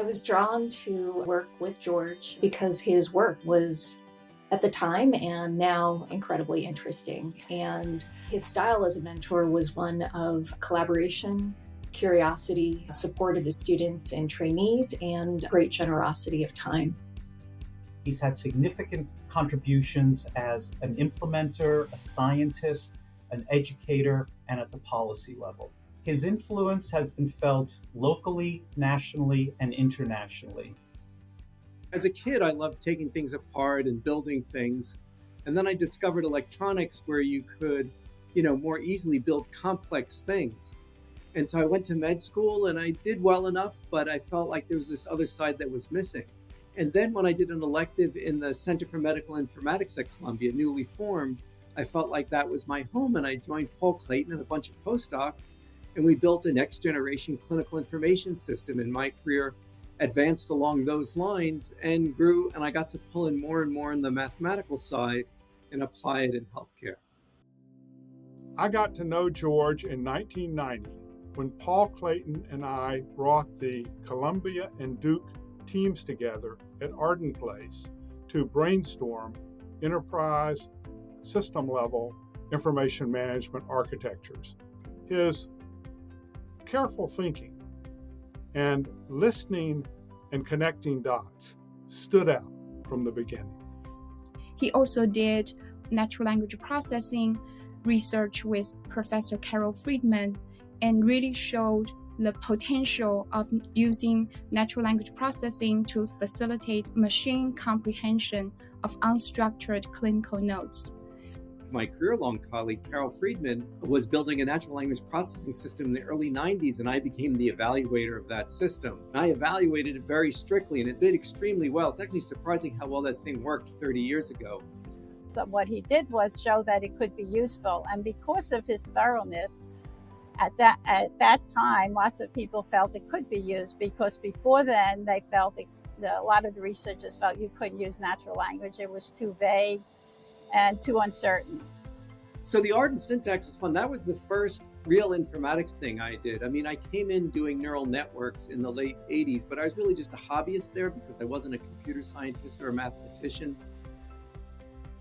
was drawn to work with George because his work was, at the time and now, incredibly interesting. And his style as a mentor was one of collaboration, curiosity, support of his students and trainees, and great generosity of time. He's had significant contributions as an implementer, a scientist, an educator, and at the policy level. His influence has been felt locally, nationally, and internationally. As a kid, I loved taking things apart and building things. And then I discovered electronics where you could, more easily build complex things. And so I went to med school and I did well enough, but I felt like there was this other side that was missing. And then when I did an elective in the Center for Medical Informatics at Columbia, newly formed, I felt like that was my home. And I joined Paul Clayton and a bunch of postdocs, and we built a next generation clinical information system. And my career advanced along those lines and grew, and I got to pull in more and more on the mathematical side and apply it in healthcare. I got to know George in 1990 when Paul Clayton and I brought the Columbia and Duke teams together at Arden Place to brainstorm enterprise system level information management architectures. His careful thinking and listening and connecting dots stood out from the beginning. He also did natural language processing research with Professor Carol Friedman and really showed the potential of using natural language processing to facilitate machine comprehension of unstructured clinical notes. My career-long colleague, Carol Friedman, was building a natural language processing system in the early 90s, and I became the evaluator of that system. I evaluated it very strictly, and it did extremely well. It's actually surprising how well that thing worked 30 years ago. So what he did was show that it could be useful, and because of his thoroughness, at that time, lots of people felt it could be used, because before then, they felt a lot of the researchers felt you couldn't use natural language. It was too vague and too uncertain. So the Arden syntax was fun. That was the first real informatics thing I did. I mean, I came in doing neural networks in the late 80s, but I was really just a hobbyist there because I wasn't a computer scientist or a mathematician.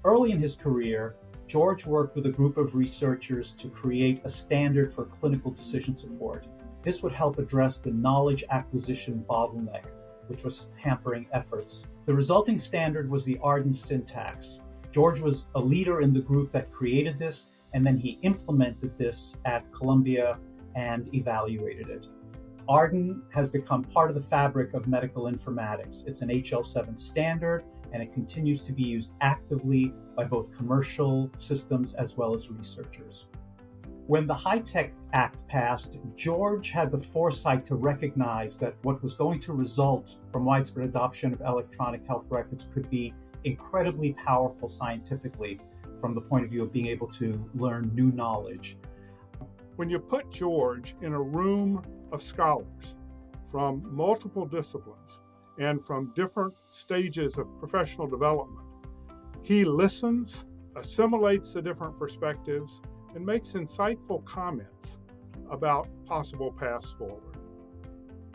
Early in his career, George worked with a group of researchers to create a standard for clinical decision support. This would help address the knowledge acquisition bottleneck, which was hampering efforts. The resulting standard was the Arden syntax. George was a leader in the group that created this, and then he implemented this at Columbia and evaluated it. Arden has become part of the fabric of medical informatics. It's an HL7 standard, and it continues to be used actively by both commercial systems as well as researchers. When the HITECH Act passed, George had the foresight to recognize that what was going to result from widespread adoption of electronic health records could be incredibly powerful scientifically from the point of view of being able to learn new knowledge. When you put George in a room of scholars from multiple disciplines and from different stages of professional development, he listens, assimilates the different perspectives, and makes insightful comments about possible paths forward.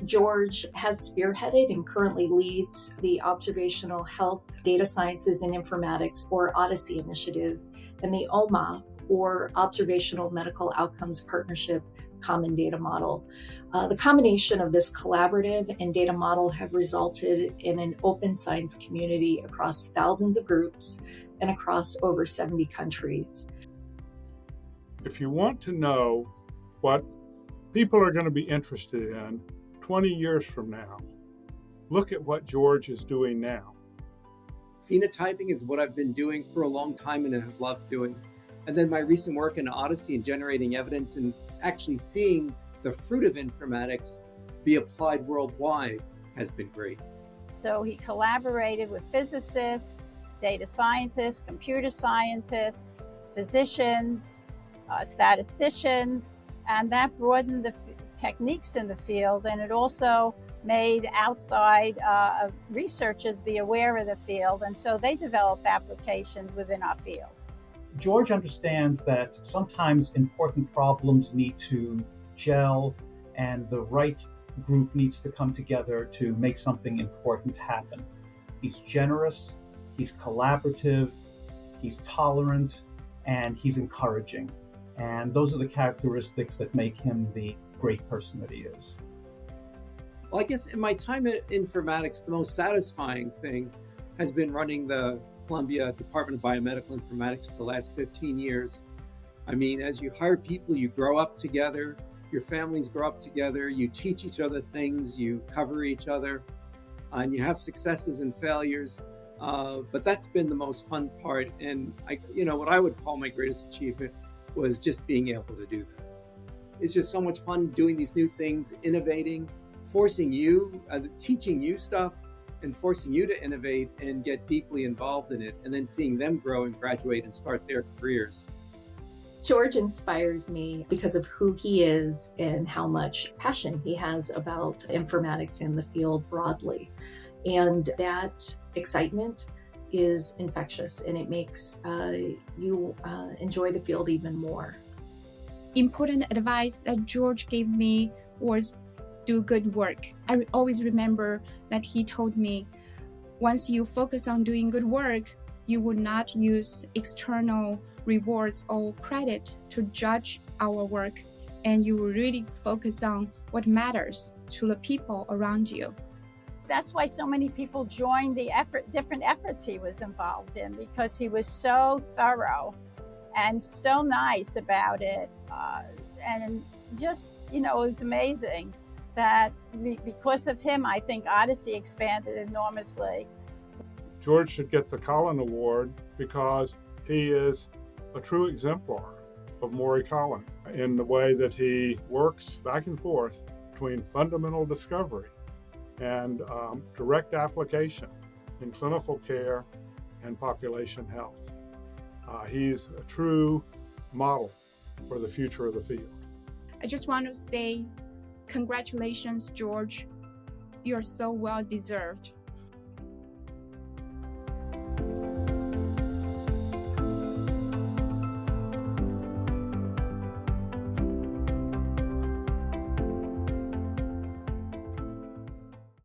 George has spearheaded and currently leads the Observational Health Data Sciences and Informatics, or Odyssey initiative, and the OMA, or Observational Medical Outcomes Partnership Common Data Model. The combination of this collaborative and data model have resulted in an open science community across thousands of groups and across over 70 countries. If you want to know what people are going to be interested in 20 years from now, look at what George is doing now. Phenotyping is what I've been doing for a long time and have loved doing. And then my recent work in Odyssey and generating evidence and actually seeing the fruit of informatics be applied worldwide has been great. So he collaborated with physicists, data scientists, computer scientists, physicians, statisticians, and that broadened the techniques in the field, and it also made outside researchers be aware of the field, and so they developed applications within our field. George understands that sometimes important problems need to gel, and the right group needs to come together to make something important happen. He's generous, he's collaborative, he's tolerant, and he's encouraging. And those are the characteristics that make him the great person that he is. Well, I guess in my time at informatics, the most satisfying thing has been running the Columbia Department of Biomedical Informatics for the last 15 years. I mean, as you hire people, you grow up together, your families grow up together, you teach each other things, you cover each other, and you have successes and failures. But that's been the most fun part. And what I would call my greatest achievement was just being able to do that. It's just so much fun doing these new things, innovating, forcing you, teaching you stuff, and forcing you to innovate and get deeply involved in it, and then seeing them grow and graduate and start their careers. George inspires me because of who he is and how much passion he has about informatics in the field broadly. And that excitement is infectious, and it makes you enjoy the field even more. Important advice that George gave me was do good work. I always remember that he told me, once you focus on doing good work, you will not use external rewards or credit to judge our work, and you will really focus on what matters to the people around you. That's why so many people joined the different efforts he was involved in, because he was so thorough and so nice about it. And just, it was amazing that because of him, I think Odyssey expanded enormously. George should get the Collen Award because he is a true exemplar of Maury Collen in the way that he works back and forth between fundamental discovery and direct application in clinical care and population health. He's a true model for the future of the field. I just want to say, congratulations, George. You're so well deserved.